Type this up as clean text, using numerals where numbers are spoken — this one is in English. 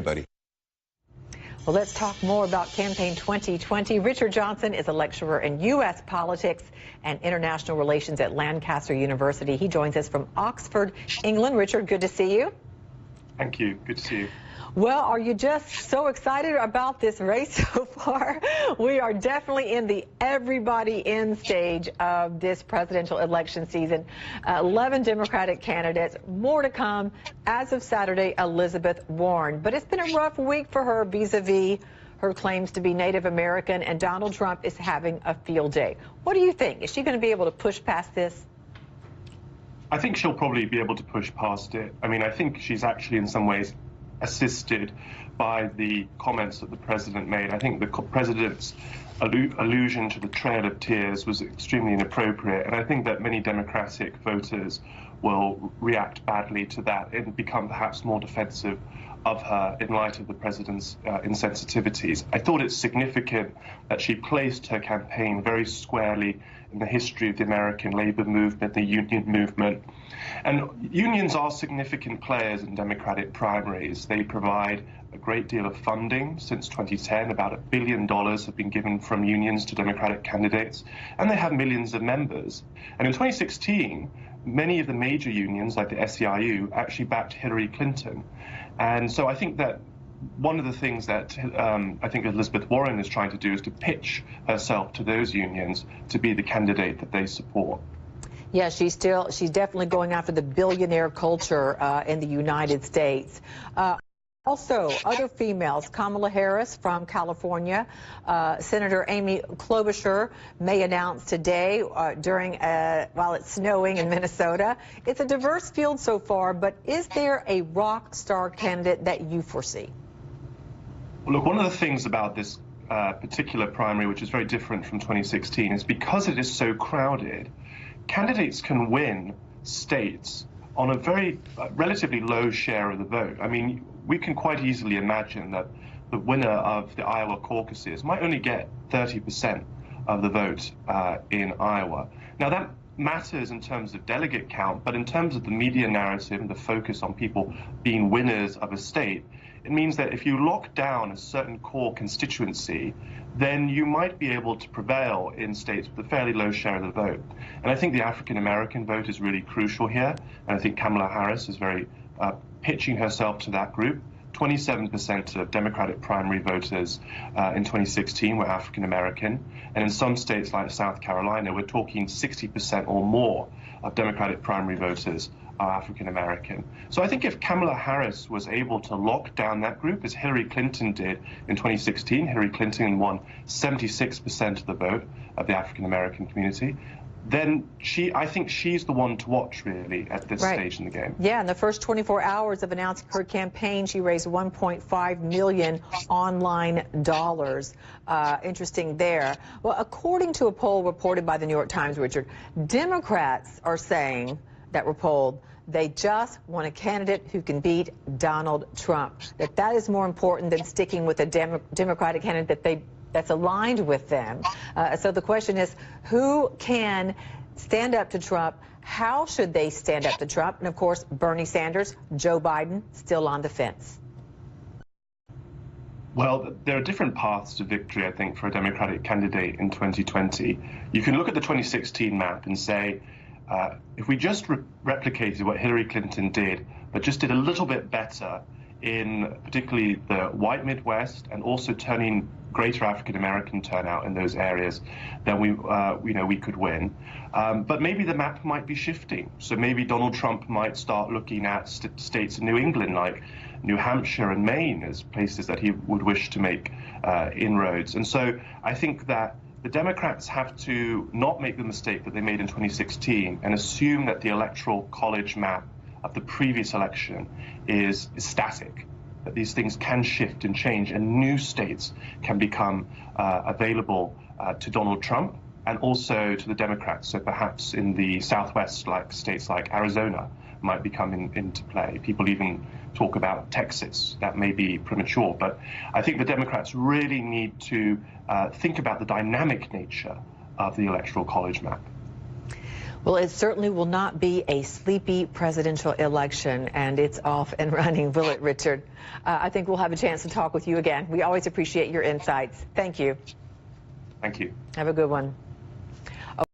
everybody. Well, let's talk more about Campaign 2020. Richard Johnson is a lecturer in U.S. politics and international relations at Lancaster University. He joins us from Oxford, England. Richard, good to see you. Thank you. Good to see you. Well, are you just so excited about this race so far? We are definitely in the everybody in stage of this presidential election season. 11 Democratic candidates, more to come. As of Saturday, Elizabeth Warren. But it's been a rough week for her vis-a-vis her claims to be Native American, and Donald Trump is having a field day. What do you think? Is she going to be able to push past this? I think she'll probably be able to push past it. I mean, I think she's actually in some ways assisted by the comments that the president made. I think the president's allusion to the Trail of Tears was extremely inappropriate, and I think that many Democratic voters will react badly to that and become perhaps more defensive of her in light of the president's insensitivities. I thought it's significant that she placed her campaign very squarely in the history of the American labor movement, the union movement. And unions are significant players in Democratic primaries. They provide a great deal of funding. Since 2010, about $1 billion have been given from unions to Democratic candidates, and they have millions of members. And in 2016, many of the major unions, like the SEIU, actually backed Hillary Clinton. And so I think that one of the things that I think Elizabeth Warren is trying to do is to pitch herself to those unions to be the candidate that they support. Yeah, she's definitely going after the billionaire culture in the United States. Also, other females, Kamala Harris from California, Senator Amy Klobuchar may announce today while it's snowing in Minnesota. It's a diverse field so far, but is there a rock star candidate that you foresee? Well, look, one of the things about this particular primary, which is very different from 2016, is because it is so crowded, candidates can win states on a very relatively low share of the vote. I mean, we can quite easily imagine that the winner of the Iowa caucuses might only get 30% of the vote in Iowa. Now, that matters in terms of delegate count, but in terms of the media narrative and the focus on people being winners of a state, it means that if you lock down a certain core constituency, then you might be able to prevail in states with a fairly low share of the vote. And I think the African-American vote is really crucial here. And I think Kamala Harris is very pitching herself to that group. 27% of Democratic primary voters in 2016 were African-American. And in some states like South Carolina, we're talking 60% or more of Democratic primary voters are African-American. So I think if Kamala Harris was able to lock down that group, as Hillary Clinton did in 2016, Hillary Clinton won 76% of the vote of the African-American community, then I think she's the one to watch, really, at this stage in the game. Yeah, in the first 24 hours of announcing her campaign, she raised $1.5 million online dollars. Interesting there. Well, according to a poll reported by the New York Times, Richard, Democrats are saying that were polled, they just want a candidate who can beat Donald Trump. That is more important than sticking with a Democratic candidate that's aligned with them. So the question is, who can stand up to Trump? How should they stand up to Trump? And of course, Bernie Sanders, Joe Biden, still on the fence. Well, there are different paths to victory, I think, for a Democratic candidate in 2020. You can look at the 2016 map and say, if we just replicated what Hillary Clinton did, but just did a little bit better in particularly the white Midwest and also turning greater African-American turnout in those areas, then we could win. But maybe the map might be shifting. So maybe Donald Trump might start looking at states in New England like New Hampshire and Maine as places that he would wish to make inroads. And so I think that the Democrats have to not make the mistake that they made in 2016 and assume that the electoral college map of the previous election is static, that these things can shift and change and new states can become available to Donald Trump and also to the Democrats. So perhaps in the Southwest, like states like Arizona might be coming into play. People even talk about Texas. That may be premature, but I think the Democrats really need to think about the dynamic nature of the electoral college map. Well, it certainly will not be a sleepy presidential election, and it's off and running, will it, Richard? I think we'll have a chance to talk with you again. We always appreciate your insights. Thank you. Thank you. Have a good one.